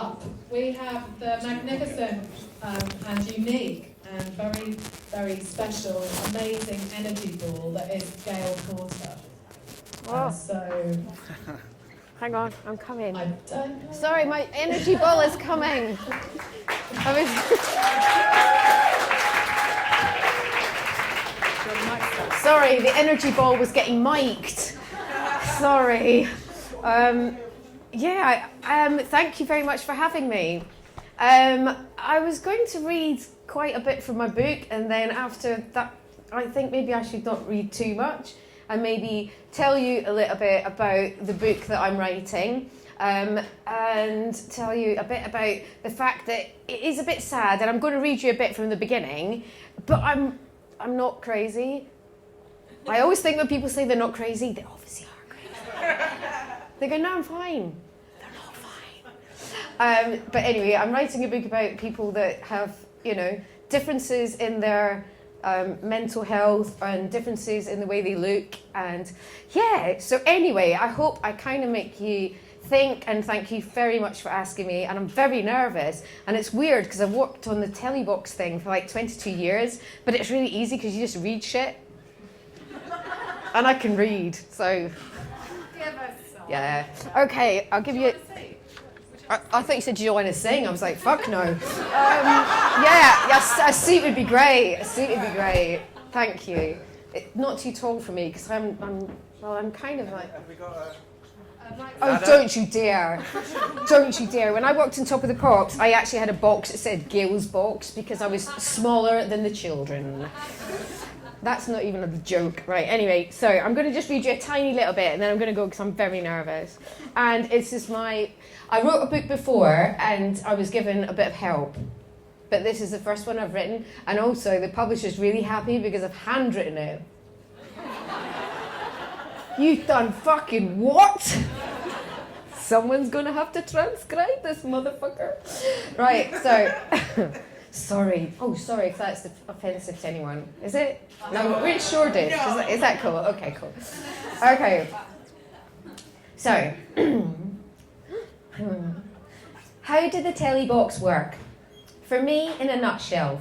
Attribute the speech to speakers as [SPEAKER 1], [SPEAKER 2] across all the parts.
[SPEAKER 1] up, we have the magnificent and unique and very, very special, amazing energy ball that is Gail Porter. So...
[SPEAKER 2] Hang on, I'm coming.
[SPEAKER 1] I don't know.
[SPEAKER 2] Sorry, my energy ball is coming. Sorry, the energy ball was getting mic'd. Sorry. Thank you very much for having me. I was going to read quite a bit from my book, and then after that, I think maybe I should not read too much, and maybe tell you a little bit about the book that I'm writing, and tell you a bit about the fact that it is a bit sad, and I'm going to read you a bit from the beginning, but I'm not crazy. I always think when people say they're not crazy, they obviously are crazy. They go, no, I'm fine. They're not fine. But anyway, I'm writing a book about people that have, differences in their mental health and differences in the way they look. And so anyway, I hope I kind of make you think, and thank you very much for asking me. And I'm very nervous. And it's weird because I've worked on the telebox thing for like 22 years, but it's really easy because you just read shit. And I can read, so... Yeah. Okay, I'll give you... I thought you said, do you want to sing? I was like, fuck no. A seat would be great. A seat would be great. Thank you. Not too tall for me, because I'm kind of like...
[SPEAKER 3] Have we got a...
[SPEAKER 2] Oh, don't you dare. Don't you dare. When I walked on Top of the Pops, I actually had a box that said Gail's box, because I was smaller than the children. That's not even a joke. Right, anyway, so I'm going to just read you a tiny little bit, and then I'm going to go because I'm very nervous. And it's just I wrote a book before, and I was given a bit of help. But this is the first one I've written, and also the publisher's really happy because I've handwritten it. You've done fucking what? Someone's going to have to transcribe this motherfucker. Right, so... Sorry. Oh, sorry if that's offensive to anyone. Is it? No, we're in Shoreditch. Is that cool? Okay, cool. Okay. So, how did the telly box work? For me, in a nutshell.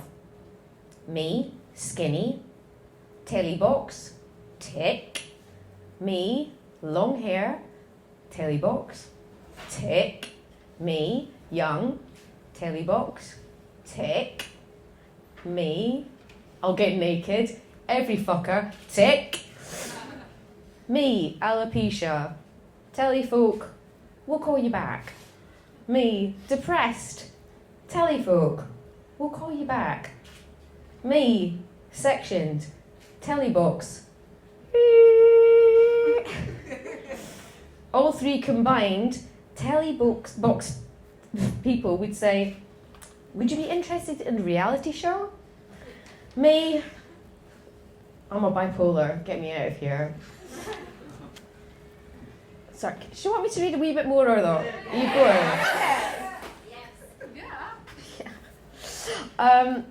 [SPEAKER 2] Me, skinny. Telly box, tick. Me, long hair. Telly box, tick. Me, young. Telly box. Tick. Me, I'll get naked. Every fucker. Tick. Me, alopecia. Telefolk, we'll call you back. Me, depressed. Telefolk, we'll call you back. Me, sectioned. Telebox. All three combined, telebox people would say, would you be interested in a reality show? Me, I'm a bipolar, get me out of here. Sorry, do you want me to read a wee bit more or though? Are you going? Yeah.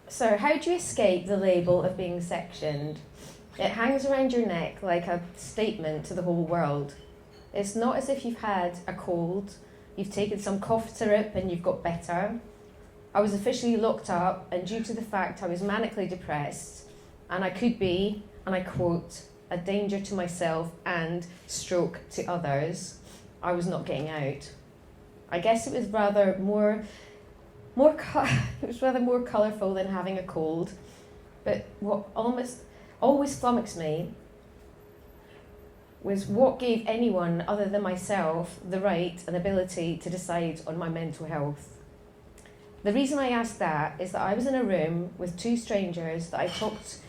[SPEAKER 2] So how do you escape the label of being sectioned? It hangs around your neck like a statement to the whole world. It's not as if you've had a cold, you've taken some cough syrup and you've got better. I was officially locked up, and due to the fact I was manically depressed, and I could be, and I quote, a danger to myself and stroke to others, I was not getting out. I guess it was rather more colourful than having a cold, but what always flummoxed me was what gave anyone other than myself the right and ability to decide on my mental health. The reason I ask that is that I was in a room with two strangers that I talked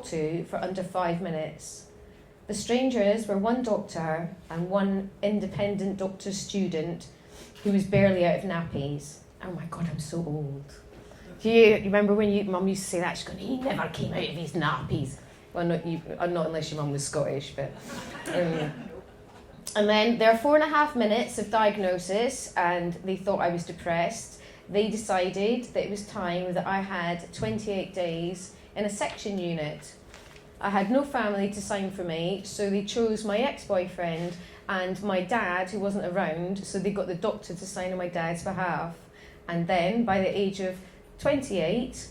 [SPEAKER 2] to for under 5 minutes. The strangers were one doctor and one independent doctor student who was barely out of nappies. Oh my God, I'm so old. Do you remember when your mum used to say that? She's going, he never came out of his nappies. Well, not unless your mum was Scottish, but... And then there are 4.5 minutes of diagnosis, and they thought I was depressed. They decided that it was time that I had 28 days in a section unit. I had no family to sign for me, so they chose my ex-boyfriend and my dad, who wasn't around, so they got the doctor to sign on my dad's behalf. And then, by the age of 28,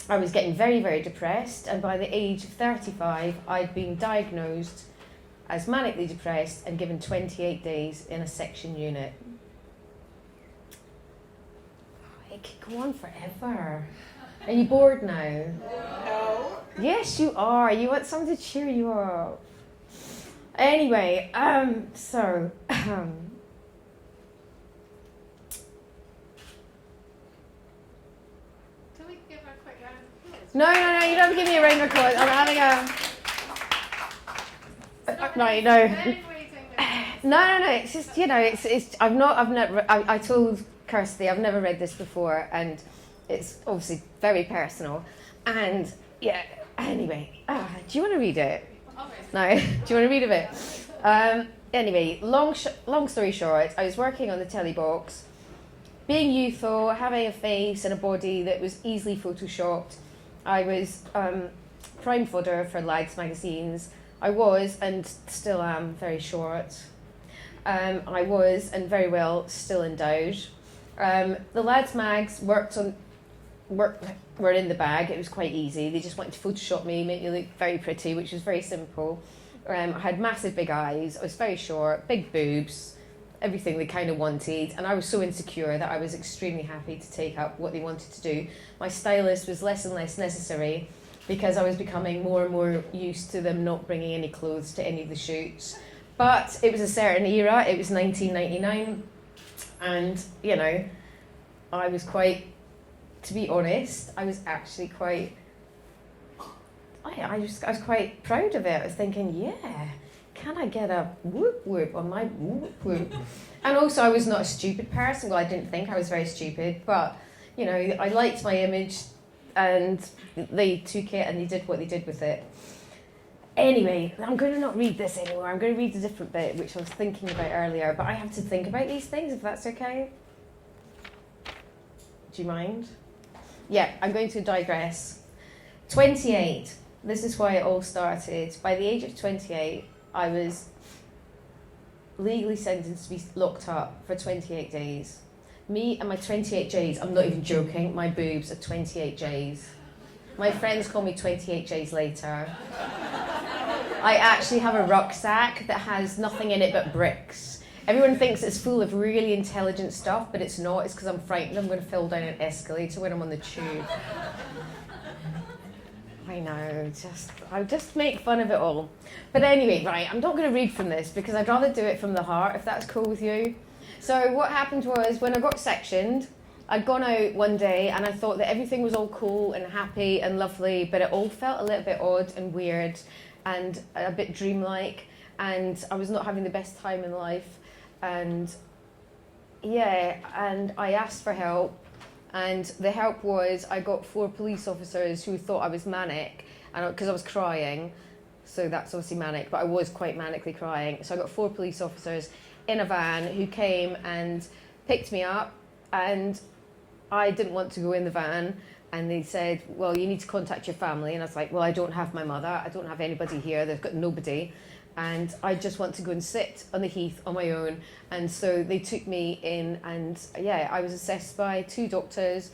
[SPEAKER 2] I was getting very, very depressed, and by the age of 35, I'd been diagnosed as manically depressed and given 28 days in a section unit. It could go on forever. Are you bored now?
[SPEAKER 3] No.
[SPEAKER 2] Yes, you are. You want someone to cheer you up. Anyway, so... No, you don't have to give me a ring record. I'm having a... No. It's just, I told Kirsty, I've never read this before, and it's obviously very personal. And, yeah, anyway, do you want to read it? No? Do you want to read a bit? Anyway, long story short, I was working on the telly box, being youthful, having a face and a body that was easily photoshopped. I was prime fodder for lads magazines. I was, and still am, very short. I was, and very well, still endowed. The lads mags were in the bag. It was quite easy. They just wanted to Photoshop me, make me look very pretty, which was very simple. I had massive big eyes. I was very short, big boobs, everything they kind of wanted, and I was so insecure that I was extremely happy to take up what they wanted to do. My stylist was less and less necessary because I was becoming more and more used to them not bringing any clothes to any of the shoots. But it was a certain era, it was 1999, and, you know, I was quite, to be honest, I was actually quite, I was quite proud of it. I was thinking, yeah, can I get a whoop whoop on my whoop whoop? And also I was not a stupid person. Well, I didn't think I was very stupid, but, you know, I liked my image and they took it and they did what they did with it. Anyway, I'm going to not read this anymore. I'm going to read a different bit, which I was thinking about earlier, but I have to think about these things, if that's okay. Do you mind? Yeah, I'm going to digress. 28. This is why it all started. By the age of 28, I was legally sentenced to be locked up for 28 days. Me and my 28 J's, I'm not even joking, my boobs are 28 J's. My friends call me 28 J's later. I actually have a rucksack that has nothing in it but bricks. Everyone thinks it's full of really intelligent stuff, but it's not. It's because I'm frightened I'm going to fall down an escalator when I'm on the tube. I know, I just make fun of it all. But anyway, right, I'm not going to read from this because I'd rather do it from the heart, if that's cool with you. So what happened was, when I got sectioned, I'd gone out one day and I thought that everything was all cool and happy and lovely, but it all felt a little bit odd and weird and a bit dreamlike, and I was not having the best time in life. And yeah, and I asked for help. And the help was, I got 4 police officers who thought I was manic, and because I was crying, so that's obviously manic, but I was quite manically crying. So I got 4 police officers in a van who came and picked me up, and I didn't want to go in the van, and they said, well, you need to contact your family. And I was like, well, I don't have my mother, I don't have anybody here, they've got nobody. And I just want to go and sit on the heath on my own. And so they took me in, and yeah, I was assessed by 2 doctors,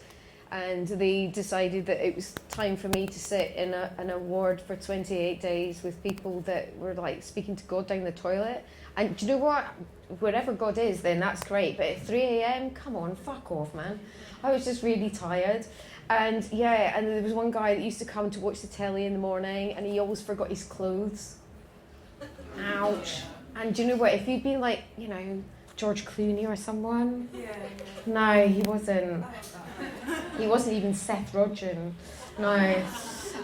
[SPEAKER 2] and they decided that it was time for me to sit in a ward for 28 days with people that were like speaking to God down the toilet. And do you know what? Wherever God is, then that's great. But at 3 a.m, come on, fuck off, man. I was just really tired. And yeah, and there was one guy that used to come to watch the telly in the morning, and he always forgot his clothes. Ouch. And do you know what, if you'd been like, you know, George Clooney or someone.
[SPEAKER 3] Yeah.
[SPEAKER 2] No, he wasn't. He wasn't even Seth Rogen. No.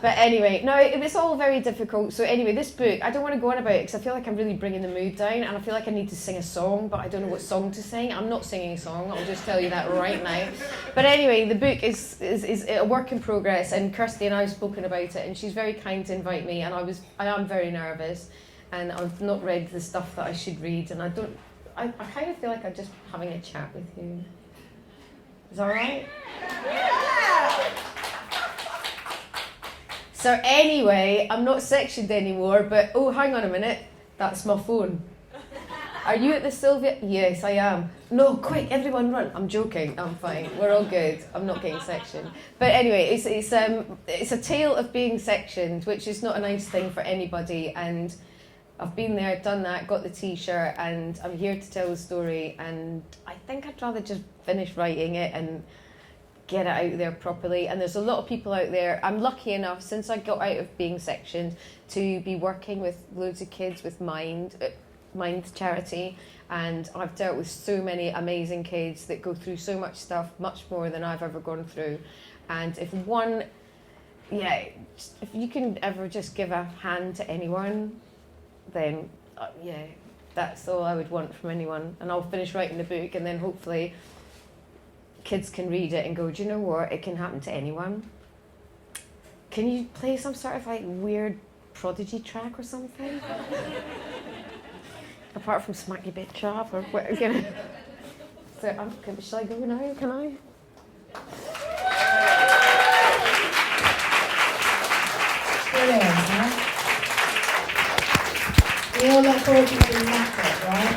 [SPEAKER 2] But anyway, no, it was all very difficult. So anyway, this book, I don't want to go on about it because I feel like I'm really bringing the mood down, and I feel like I need to sing a song, but I don't know what song to sing. I'm not singing a song, I'll just tell you that right now. But anyway, the book is a work in progress, and Kirsty and I have spoken about it, and she's very kind to invite me, and I am very nervous, and I've not read the stuff that I should read, and I kind of feel like I'm just having a chat with you. Is that all right?
[SPEAKER 3] Yeah.
[SPEAKER 2] So anyway, I'm not sectioned anymore, but oh, hang on a minute, that's my phone. Are you at the Sylvia? Yes, I am. No, quick, everyone run. I'm joking, I'm fine. We're all good. I'm not getting sectioned. But anyway, it's a tale of being sectioned, which is not a nice thing for anybody. And I've been there, done that, got the t-shirt, and I'm here to tell the story. And I think I'd rather just finish writing it and get it out there properly. And there's a lot of people out there. I'm lucky enough, since I got out of being sectioned, to be working with loads of kids with Mind charity, and I've dealt with so many amazing kids that go through so much stuff, much more than I've ever gone through. And if you can ever just give a hand to anyone, then that's all I would want from anyone. And I'll finish writing the book, and then hopefully kids can read it and go, do you know what, it can happen to anyone. Can you play some sort of like weird Prodigy track or something? Apart from Smack Your Bitch Up or what, you know. So shall I go now? Can I?
[SPEAKER 1] Brilliant, huh? We all look forward to being knackered, right?